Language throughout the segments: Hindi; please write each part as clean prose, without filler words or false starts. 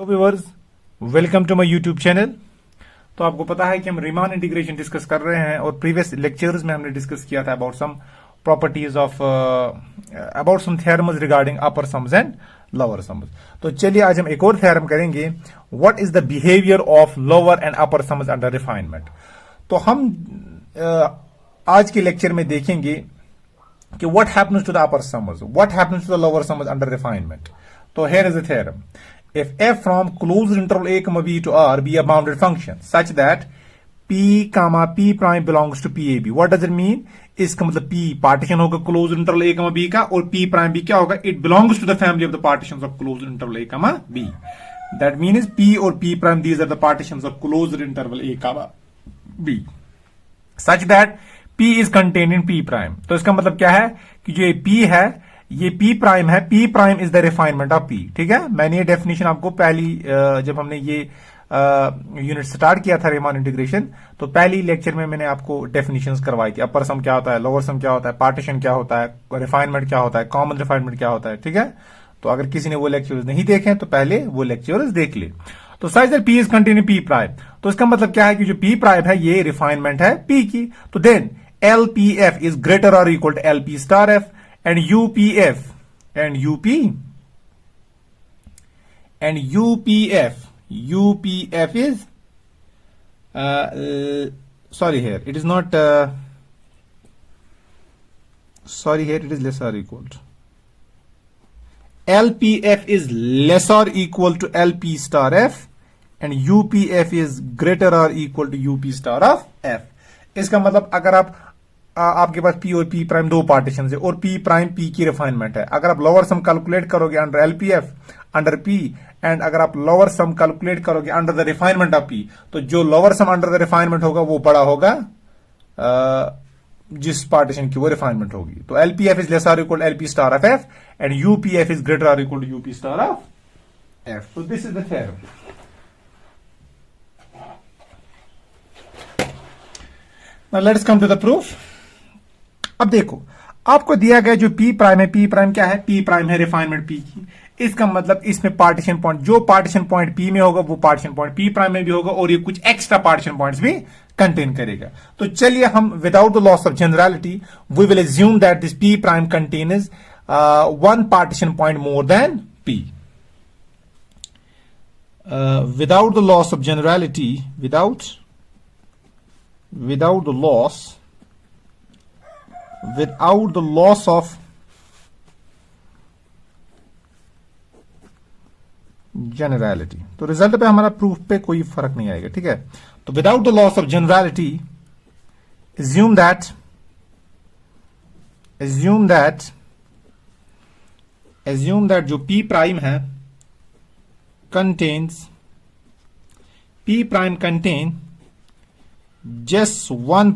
Viewers, welcome to my YouTube channel. तो आपको पता है कि हम रीमान इंटीग्रेशन डिस्कस कर रहे हैं और प्रीवियस लेक्चर्स में हमने डिस्कस किया था about some properties of about some theorems regarding upper sums and lower sums. तो चलिए आज हम एक और थ्योरम करेंगे, what is the behaviour of lower and upper sums under refinement. तो हम आज के लेक्चर में देखेंगे कि what happens to the upper sums, what happens to the lower sums under refinement. तो here is the theorem, if f from closed interval a comma b to r be a bounded function such that p comma p prime belongs to pab, what does it mean? इसका मतलब p पार्टीशन होगा close interval a comma b का और p prime b क्या होगा, it belongs to the family of the partitions of closed interval a comma b. That means p और p prime, these are the partitions of closed interval a comma b such that p is contained in p prime. तो इसका मतलब क्या है कि जो ये p है ये P प्राइम है, P prime is the refinement of P। ठीक है, मैंने ये डेफिनेशन आपको पहली जब हमने ये यूनिट स्टार्ट किया था रीमान इंटीग्रेशन, तो पहली लेक्चर में मैंने आपको डेफिनेशंस करवाई थी। अपर सम क्या होता है, लोअर सम क्या होता है, पार्टीशन क्या होता है, रिफाइनमेंट क्या होता है, कॉमन रिफाइनमेंट क्या होता है। ठीक है, तो अगर किसी ने वो लेक्चर्स नहीं देखे तो पहले वो लेक्चर्स देख ले। तो such that P is contained in P prime, तो इसका मतलब क्या है कि जो P प्राइम है ये रिफाइनमेंट है P की। तो देन LPF इज ग्रेटर और equal to LP star F and UPF is sorry, here it is not sorry, here it is less or equal to LPF is less or equal to LP star F and UPF is greater or equal to UP star of F। इसका मतलब अगर आपके पास P और P प्राइम दो पार्टीशन है और P प्राइम P की रिफाइनमेंट है, अगर आप लोअर सम कैलकुलेट करोगे under LPF under P and अगर आप लोअर सम कैलकुलेट करोगे under the refinement of P, तो जो lower sum under the refinement होगा वो बड़ा होगा जिस पार्टीशन की वो रिफाइनमेंट होगी। तो LPF इज लेस और equal LP star of F and UPF is greater और equal to UP star of F। तो this is the theorem. Now let's come to the proof. अब देखो, आपको दिया गया जो P प्राइम है, P प्राइम क्या है, P प्राइम है रिफाइनमेंट P की। इसका मतलब इसमें पार्टीशन पॉइंट, जो पार्टीशन पॉइंट P में होगा वो पार्टीशन पॉइंट P प्राइम में भी होगा और ये कुछ एक्स्ट्रा पार्टीशन पॉइंट्स भी कंटेन करेगा। तो चलिए हम without the loss of generality we will assume that this P prime contains one partition point more than P। Without the loss of generality, without the loss of generality, तो रिजल्ट पे हमारा प्रूफ पे कोई फर्क नहीं आएगा। ठीक है, तो without the loss of generality assume that जो P प्राइम है P prime contain just one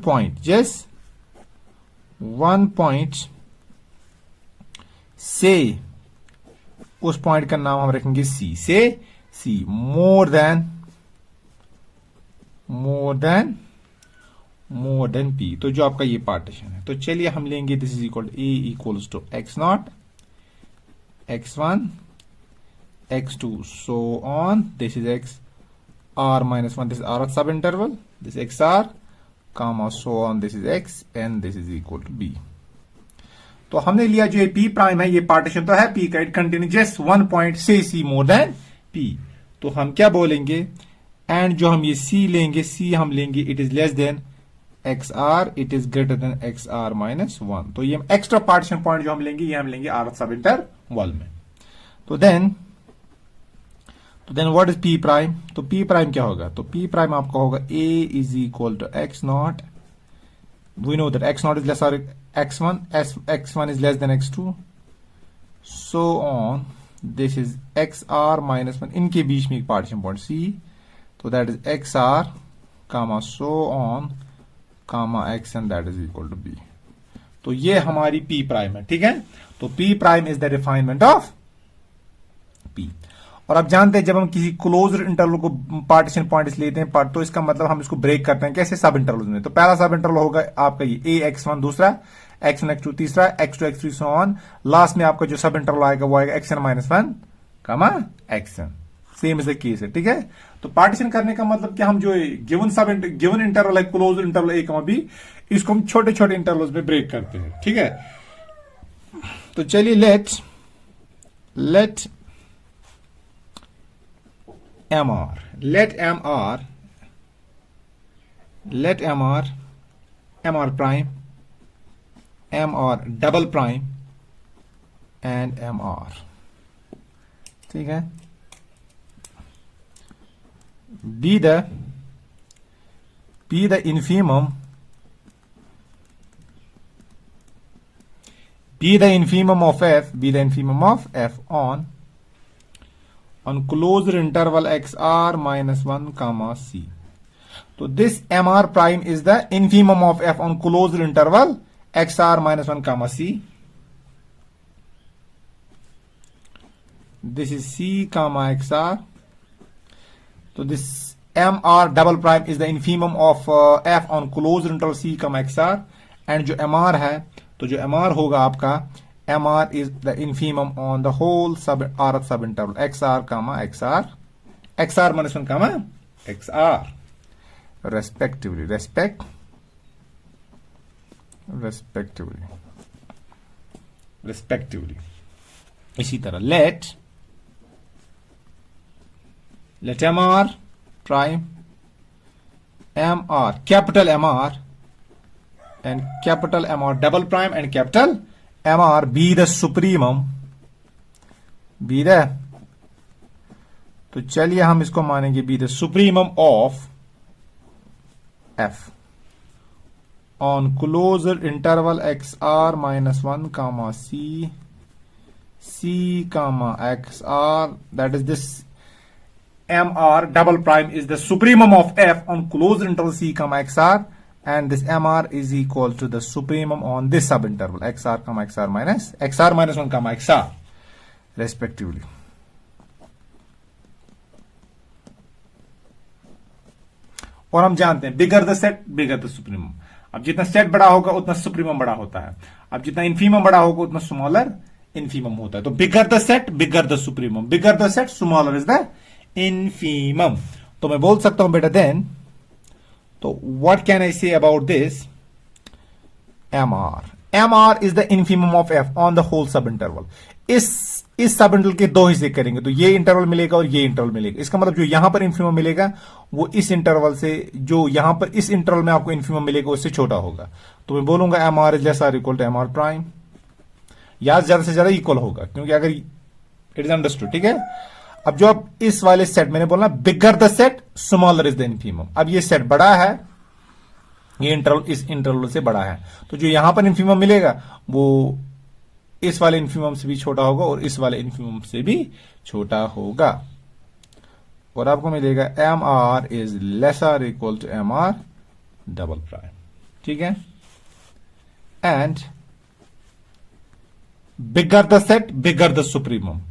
point, से उस पॉइंट का नाम हम रखेंगे C, से C more than P। तो जो आपका ये पार्टीशन है, तो चलिए हम लेंगे this is equal to A equals to X0, X1, X2 so on, this is X R minus 1, this is R sub interval, this is XR comma so on, this is X and this is equal to B। तो हमने लिया जो ये P प्राइम है, ये पार्टीशन तो है P का, it contain just one point से C मोर देन P। तो हम क्या बोलेंगे, एंड जो हम ये C लेंगे, C हम लेंगे it is less than XR, it is greater then XR minus 1। तो ये एक्स्ट्रा पार्टीशन पॉइंट जो हम लेंगे ये हम लेंगे R सब इंटरवल में। तो then what is P prime, तो P प्राइम क्या होगा, तो P प्राइम आपका होगा A is equal to X0, we know that X0 is less और X1, X1 is less than X2 so on, this is XR minus 1, इनके बीच में एक पार्टीशन पॉइंट C, तो that is XR comma so on comma X and that is equal to B। तो ये हमारी P प्राइम है। ठीक है, तो P prime is the refinement of P। और आप जानते हैं जब हम किसी क्लोज्ड इंटरवल को पार्टीशन पॉइंट्स लेते हैं तो इसका मतलब हम इसको ब्रेक करते हैं कैसे, सब इंटरवल में। तो पहला सब इंटरवल होगा आपका ये AX1, दूसरा X1 X2, तीसरा X2 X3 so on, last में आपका जो सब इंटरवल आएगा वो आएगा Xn -1 XN। Same is the case है, ठीक है। तो पार्टीशन करने का मतलब कि हम जो गिवन इंटरवल है क्लोज इंटरवल ए कॉमा बी, इसको हम छोटे छोटे इंटरवल्स में ब्रेक करते हैं, ठीक है। तो चलिए let mr prime, mr double prime and mr, ठीक है, be the infimum of f on closed interval xr minus 1 comma c. So this mr prime is the infimum of f on closed interval xr minus 1 comma c. This is c comma xr. So this mr double prime is the infimum of f on closed interval c comma xr, and जो mr है, तो जो mr होगा आपका, mr is the infimum on the whole rth sub interval xr comma xr minus 1 comma xr respectively. इसी तरह let mr prime, mr capital mr and capital mr double prime and capital mr be the supremum, तो चलिए हम इसको मानेंगे be the supremum of f on closed interval xr minus 1 comma c comma xr, that is this mr double prime is the supremum of f on closed interval c comma xr, and this mr is equal to the supremum on this subinterval xr comma xr minus 1 comma xr respectively. और हम जानते हैं बिगर the set bigger the supremum. अब जितना सेट बड़ा होगा उतना सुप्रीमम बड़ा होता है, अब जितना इन्फीमम बड़ा होगा उतना स्मॉलर इन्फीमम होता है। तो बिगर the set bigger the supremum, bigger the set smaller is the infimum. तो मैं बोल सकता हूं बेटा देन, तो what can I say about this, mr is the infimum of f on the whole subinterval. इस सब इंटरवल के दो हिस्से करेंगे, तो ये इंटरवल मिलेगा और ये इंटरवल मिलेगा। इसका मतलब जो यहां पर इन्फीमम मिलेगा वो इस इंटरवल से, जो यहां पर इस इंटरवल में आपको इन्फीमम मिलेगा उससे छोटा होगा। तो मैं बोलूंगा mr is less or equal to mr prime, या ज्यादा से ज्यादा इक्वल होगा, क्योंकि अगर इट इज अंडरस्टूड, ठीक है। अब जो अब इस वाले सेट मैंने बोला बिगर the set smaller is the infimum, अब ये सेट बड़ा है, ये इंटरवल इस इंटरवल से बड़ा है, तो जो यहां पर इन्फीमम मिलेगा वो इस वाले इन्फीमम से भी छोटा होगा और इस वाले इन्फीमम से भी छोटा होगा, और आपको मिलेगा mr is lesser equal to mr double prime, ठीक है। And bigger the set bigger the supremum,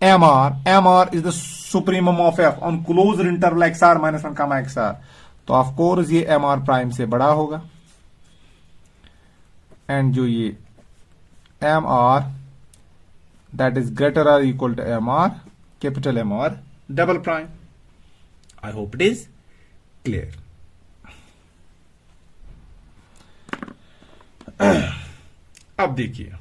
mr is the supremum of f on closed interval xr minus 1 comma xr, तो ऑफ कोर्स ये mr प्राइम से बड़ा होगा, एंड जो ये mr that is greater or equal to mr capital mr double prime. I hope it is clear. अब देखिए,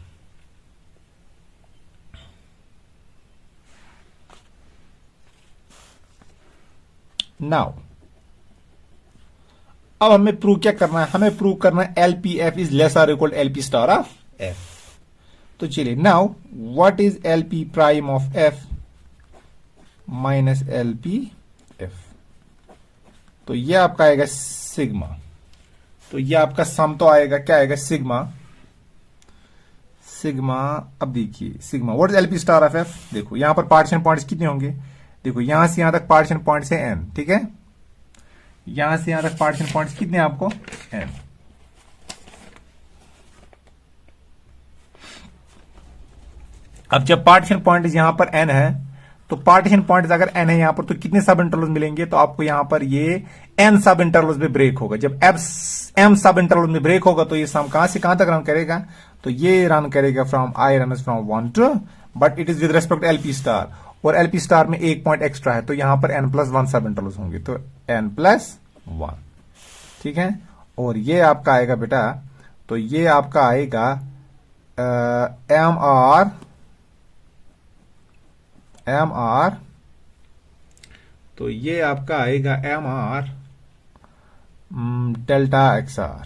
नाउ अब हमें प्रूव क्या करना है, हमें प्रूव करना है LPF इज लेस और equal LP star of F। तो चलिए, now what is LP prime of F minus LPF, तो ये आपका आएगा सिग्मा, तो ये आपका सम तो आएगा, क्या आएगा, सिग्मा। अब देखिए sigma what is LP star of F, देखो यहां पर पार्टीशन पॉइंट्स कितने होंगे, देखो यहां से यहां तक पार्टीशन पॉइंट्स है n, ठीक है, यहां से यहां तक पार्टीशन पॉइंट्स कितने आपको n। अब जब पार्टीशन पॉइंट यहां पर n है, तो पार्टीशन पॉइंट अगर n है यहां पर, तो कितने सब इंटरवल्स मिलेंगे, तो आपको यहां पर ये n सब इंटरवल्स में ब्रेक होगा। जब m सब इंटरवल में ब्रेक होगा तो ये सम कहां से कहां तक रन करेगा, तो ये रन करेगा from i run from 1 to, but it is with respect LP star, और एलपी स्टार में एक पॉइंट एक्स्ट्रा है, तो यहां पर n+1 सब इंटरवल्स होंगे, तो n+1, ठीक है। और ये आपका आएगा बेटा, तो ये आपका आएगा MR, तो ये आपका आएगा MR delta XR,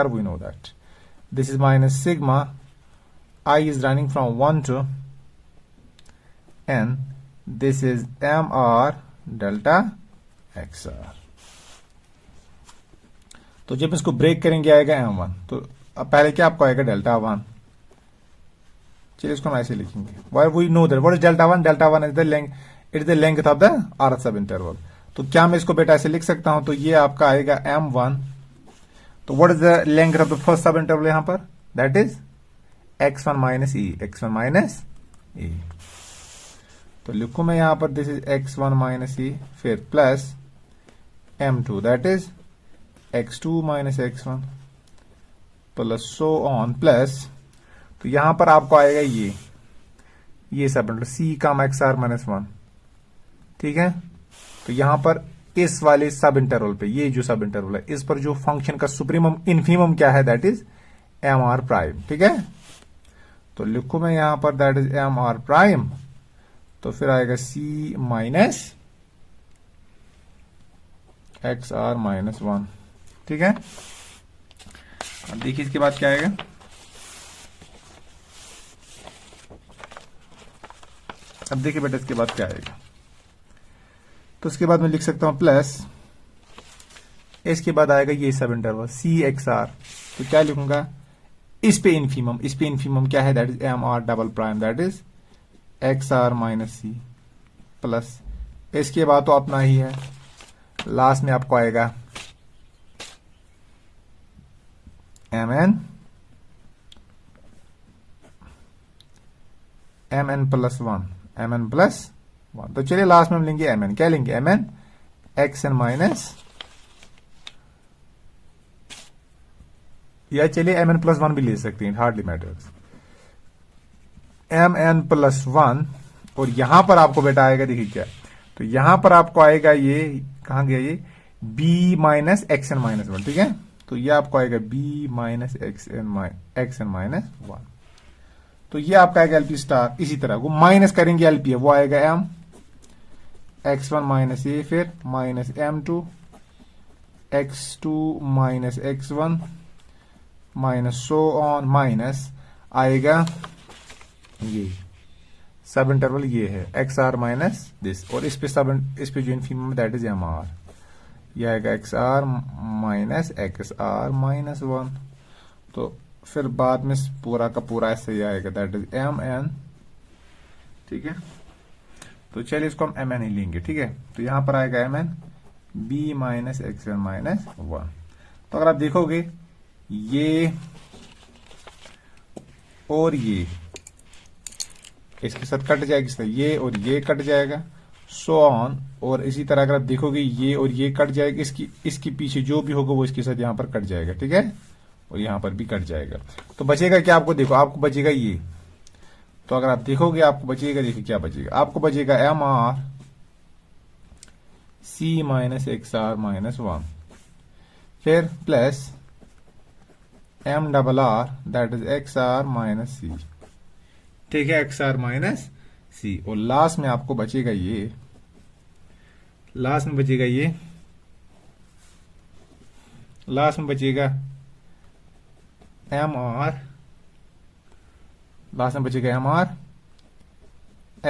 we know that this is minus sigma I is running from 1 to n, this is MR delta XR। तो जब इसको ब्रेक करेंगे आएगा M1, तो अब पहले क्या आपको आएगा डेल्टा 1, चलिए इसको हम ऐसे लिखेंगे, why we know that what is delta 1 is the length, it is the length of the rth subinterval. तो क्या मैं इसको बेटा ऐसे लिख सकता हूं, तो ये आपका आएगा M1, तो what is the length of the first सब इंटरवल यहां पर, that is x1 minus e, तो लिखू मैं यहां पर this is x1 minus e, फिर plus M2 that is x2 minus x1 plus so on, plus तो यहां पर आपको आएगा ये सब इंटरवल c काम XR-1, ठीक है। तो यहां पर इस वाले सब इंटरवल पे, ये जो सब इंटरवल है, इस पर जो फंक्शन का सुप्रीमम इन्फीमम क्या है, दैट इज MR', ठीक है। तो लिखू मैं यहां पर दैट इज MR', तो फिर आएगा c माइनस XR-1, ठीक है। अब देखिए इसके बाद क्या आएगा, अब देखिए बेटा इसके बाद क्या आएगा, तो इसके बाद मैं लिख सकता हूं प्लस, इसके बाद आएगा ये सब इंटरवल CXR, तो क्या लिखूंगा, इस पे इन्फीमम क्या है, that is MR', that is XR-C, plus इसके बाद तो अपना ही है, लास्ट में आपको आएगा MN+1, तो चलिए लास्ट में हम लेंगे MN, क्या लेंगे, MN XN माइनस, या चलिए MN+1 भी ले सकते हैं, हार्डली मैटर्स, MN+1, और यहां पर आपको बेटा आएगा, देखिए क्या, तो यहां पर आपको आएगा ये, कहां गया ये, B माइनस XN-1, ठीक है। तो ये आपको आएगा B माइनस XN-1, तो ये आपका आएगा एलपी स्टार, इसी तरह वो माइनस करेंगे एलपी है, वो आएगा M X1 माइनस ए, फिर minus M2 X2 minus X1 minus so on, minus आएगा ये सब इंटरवल ये है XR माइनस दिस, और इस पे जो इन्फीमम दैट इज MR, ये आएगा XR माइनस XR-1, तो फिर बाद में पूरा का पूरा ऐसे ही आएगा, दैट इज MN, ठीक है। तो चलिए इसको हम MN ही लेंगे, ठीक है। तो यहां पर आएगा MN B माइनस XN-1, तो अगर आप देखोगे ये और ये इसके साथ कट जाएगा, इससे ये और ये कट जाएगा, सो ऑन, और इसी तरह अगर आप देखोगे ये और ये कट जाएगा, इसकी पीछे जो भी होगा वो इसके साथ यहां पर कट जाएगा, ठीक है, और यहां पर भी कट जाएगा, तो बचेगा क्या, आपको देखो, आपको बचेगा ये, तो अगर आप देखोगे आपको बचेगा, देखिए क्या बचेगा, आपको बचेगा MR C माइनस XR-1, फिर plus MRR that is XR-C, ठीक है, XR-C, और लास्ट में आपको बचेगा ये, लास्ट में बचेगा MR, लास्ट में बचेगा MR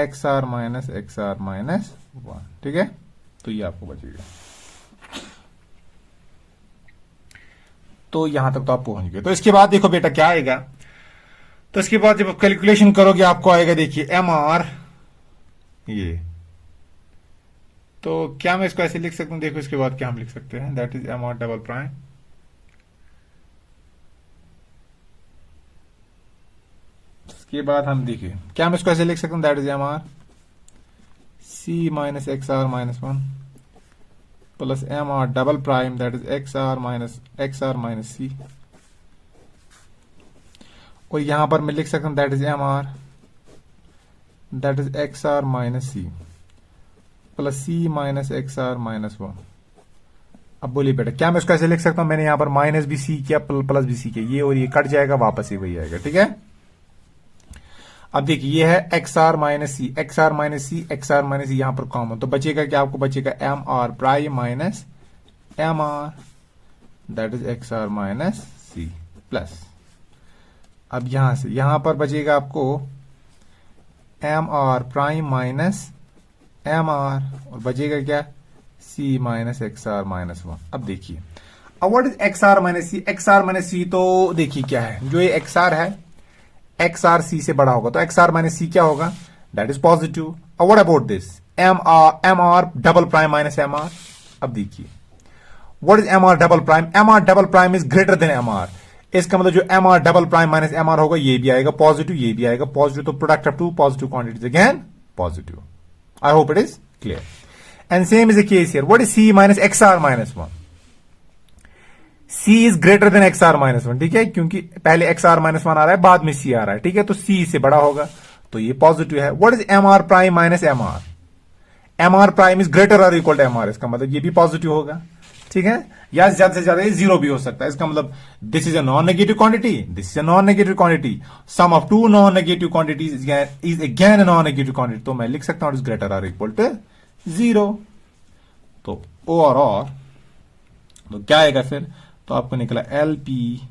XR-1, ठीक है। तो ये आपको बचेगा, तो यहां तक तो आप पहुंच गए। तो इसके बाद देखो बेटा क्या आएगा, तो इसके बाद जब कैलकुलेशन करोगे आपको आएगा, देखिए MR ये, तो क्या मैं इसको ऐसे लिख सकता हूं, देखो इसके बाद क्या हम लिख सकते हैं, दैट इज MR', इसके बाद हम देखिए क्या हम इसको ऐसे लिख सकते हैं, that is MR C minus XR-1 plus MR', that is XR-C, और यहां पर मैं लिख सकता हूं that is MR that is x are minus C plus C minus x are minus 1। अब बोलिए बेटा क्या मैं इसको ऐसे लिख सकता हूं, मैंने यहां पर माइनस भी सी किया प्लस भी सी किया, ये और ये कट जाएगा, वापस ही वही आएगा, ठीक है। अब देखिए ये है x are minus c, x are minus c, x are minus c, यहां पर कॉमन, तो बचेगा क्या, आपको बचेगा m are prime minus M r, that is x are minus C plus, अब यहां से यहां पर बचेगा आपको m are prime minus M r, और बचेगा क्या, c minus x are minus 1। अब देखिए अब what is x are minus c, x are minus c, तो देखिए क्या है, जो ये एक्स आर है एक्स आर सी से बड़ा होगा, तो एक्स आर माइनस सी क्या होगा, दैट इज पॉजिटिव। अब what about this M are double prime minus M R. अब देखिए what is M R double prime, M are double prime is greater than M R, इसका मतलब जो M are double prime minus M R होगा ये भी आएगा पॉजिटिव, ये भी आएगा पॉजिटिव, तो product of two positive quantities again positive. I hope it is clear. And same is the case here, what is C minus x are minus 1, C is greater than X are minus 1, ठीक है, क्योंकि पहले एक्स आर माइनस 1 आ रहा है, बाद में सी आ रहा है, ठीक है, तो सी से बड़ा होगा, तो ये पॉजिटिव है। What is M R prime minus M R, M are prime is greater और इक्वल टू एम आर, इसका मतलब ये भी पॉजिटिव होगा, ठीक है, या ज्यादा से ज्यादा ये जीरो भी हो सकता है, इसका मतलब this is a non negative quantity, this is a non negative quantity, sum of two non negative quantities is again a non negative quantity, तो मैं लिख सकता हूं इज ग्रेटर और इक्वल टू जीरो। तो ओ और तो क्या आएगा फिर, तो आपको निकला l p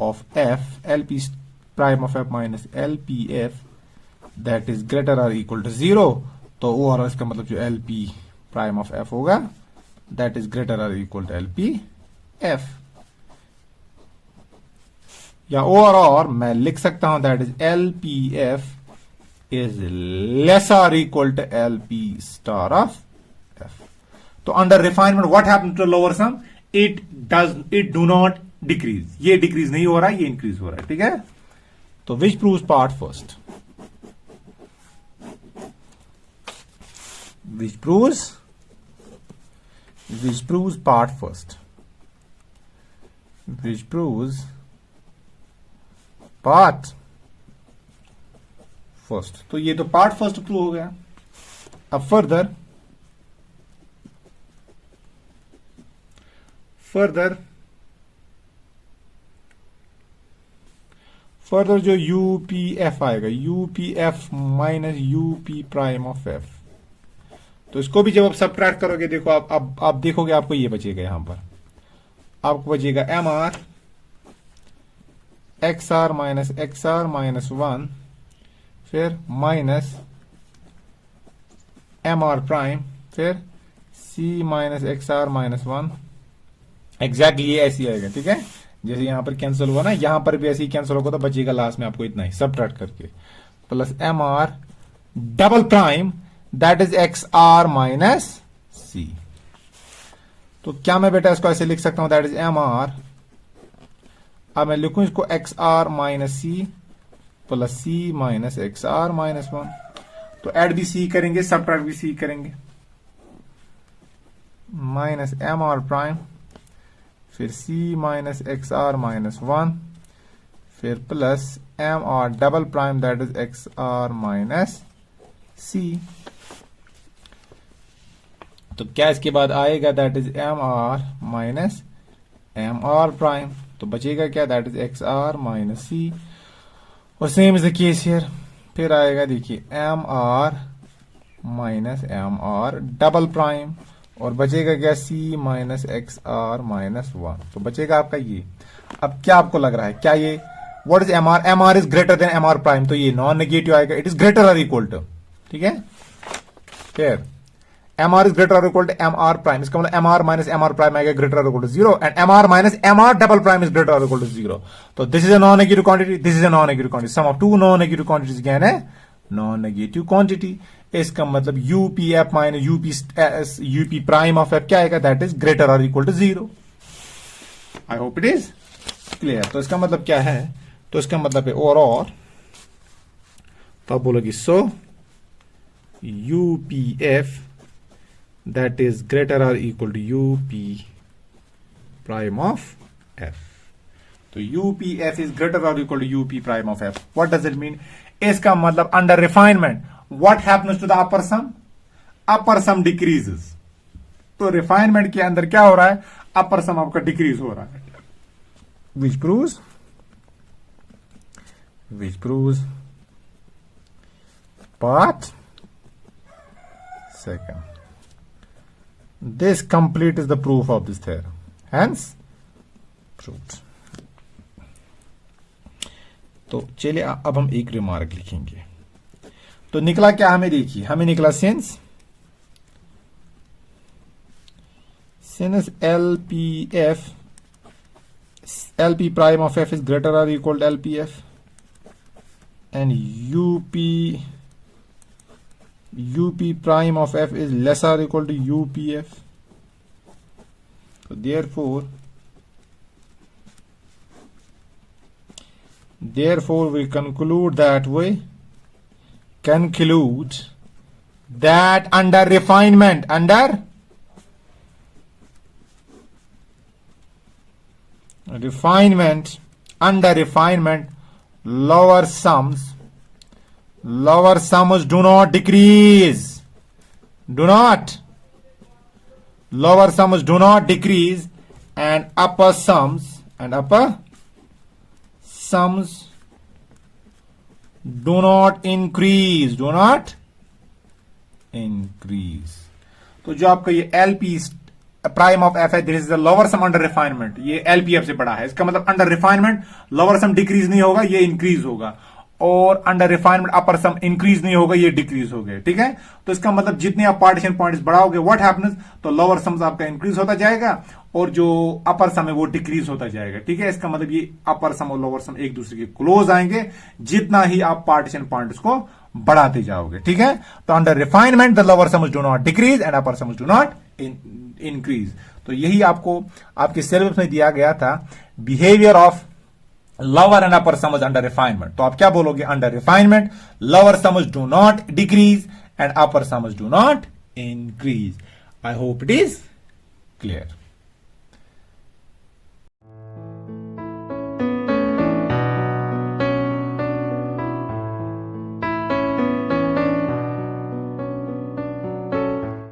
of f, l p prime of f minus l p f that is greater और इक्वल टू जीरो, तो ओ और इसका मतलब जो l p prime of f होगा दैट इज ग्रेटर और equal to l p f, या और मैं लिख सकता हूं that is l p f is less और equal to l p star of f. तो under refinement what happens to lower sum, it do not decrease, ये डिक्रीज नहीं हो रहा है, ये इंक्रीज हो रहा है, ठीक है। तो which proves part first, which proves part first, which proves part first, तो ये तो पार्ट फर्स्ट प्रूव हो गया। अब फर्दर जो यूपीएफ आएगा, UPF minus UP prime of f, तो इसको भी जब आप सबट्रैक्ट करोगे, देखो आप देखोगे आपको ये बचेगा, यहां पर आपको बचेगा m r x are minus 1, फिर माइनस एम आर प्राइम, फिर c minus x are minus 1, exactly ये ऐसी आएगा, ठीक है, जैसे यहां पर कैंसिल हुआ ना, यहां पर भी ऐसे ही कैंसिल होगा, तो बचेगा लास्ट में आपको इतना ही सबट्रैक्ट करके, plus m are double prime that is x are minus c. तो क्या मैं बेटा इसको ऐसे लिख सकता हूं, दैट इज एम आर, अब मैं लिखूं इसको X are minus C plus C minus x are minus 1, तो एड भी सी करेंगे, सबट्रैक्ट भी सी करेंगे, माइनस एम आर प्राइम, फिर c minus x are minus 1, फिर plus m are double prime that is x are minus c. तो क्या इसके बाद आएगा, that is M R minus M R prime, तो बचेगा क्या, that is x are minus c, और same is the case here, फिर आएगा देखिए m are minus M R double prime, और बचेगा क्या, c minus x are minus 1, तो बचेगा आपका ये। अब क्या आपको लग रहा है, क्या ये what is M R, M R is greater than M are prime, तो ये नॉन नेगेटिव आएगा, इट इज ग्रेटर और इक्वल टू, ठीक है, फिर एम आर इज ग्रेटर और equal to M are prime, इसका मतलब M are minus M R prime आएगा ग्रेटर और equal to 0, and M are minus M R double prime is greater और इक्वल टू 0, तो this is a non negative quantity, this is a non negative quantity, sum of two non negative quantities again है नॉन नेगेटिव क्वांटिटी, इसका मतलब UPF minus UP prime of F क्या आएगा, दैट इज ग्रेटर और equal to 0। I hope it is clear. तो इसका मतलब क्या है, तो इसका मतलब है और तो आप बोलोगे सो UPF that is greater or equal to UP prime of F. So UPF is greater or equal to UP prime of F. What does it mean? इसका मतलब under refinement what happens to the upper sum? Upper sum decreases. तो रिफाइनमेंट के अंदर क्या हो रहा है? अपर सम आपका डिक्रीज हो रहा है, which proves part second. This complete is the proof of this theorem, hence proved. तो चलिए अब हम एक रिमार्क लिखेंगे। तो निकला क्या हमें? देखिए हमें निकला since LP prime of f is greater or equal to LPF and UP prime of f is lesser or equal to UPF. So therefore we conclude that under refinement, lower sums do not decrease. Lower sums do not decrease and upper sums do not increase. तो जो आपका ये LP प्राइम ऑफ एफ है, this is the lower sum under refinement, ये एलपीएफ से बड़ा है। इसका मतलब under refinement lower sum decrease नहीं होगा, ये इंक्रीज होगा, और अंडर रिफाइनमेंट अपर सम इंक्रीज नहीं होगा, ये डिक्रीज हो गए। ठीक है, तो इसका मतलब जितने आप पार्टीशन पॉइंट्स बढ़ाओगे व्हाट हैपन्स, तो लोअर सम्स आपका इंक्रीज होता जाएगा और जो अपर सम है वो डिक्रीज होता जाएगा। ठीक है, इसका मतलब ये अपर सम और लोअर सम एक दूसरे के क्लोज आएंगे जितना ही आप पार्टीशन पॉइंट्स को बढ़ाते जाओगे। ठीक है, तो under refinement the lower sums do not decrease and upper sums do not increase. तो यही आपको आपके सिलेबस में दिया गया था, behaviour of lower and upper sums under refinement. तो आप क्या बोलोगे? Under refinement lower sums do not decrease and upper sums do not increase. I hope it is clear.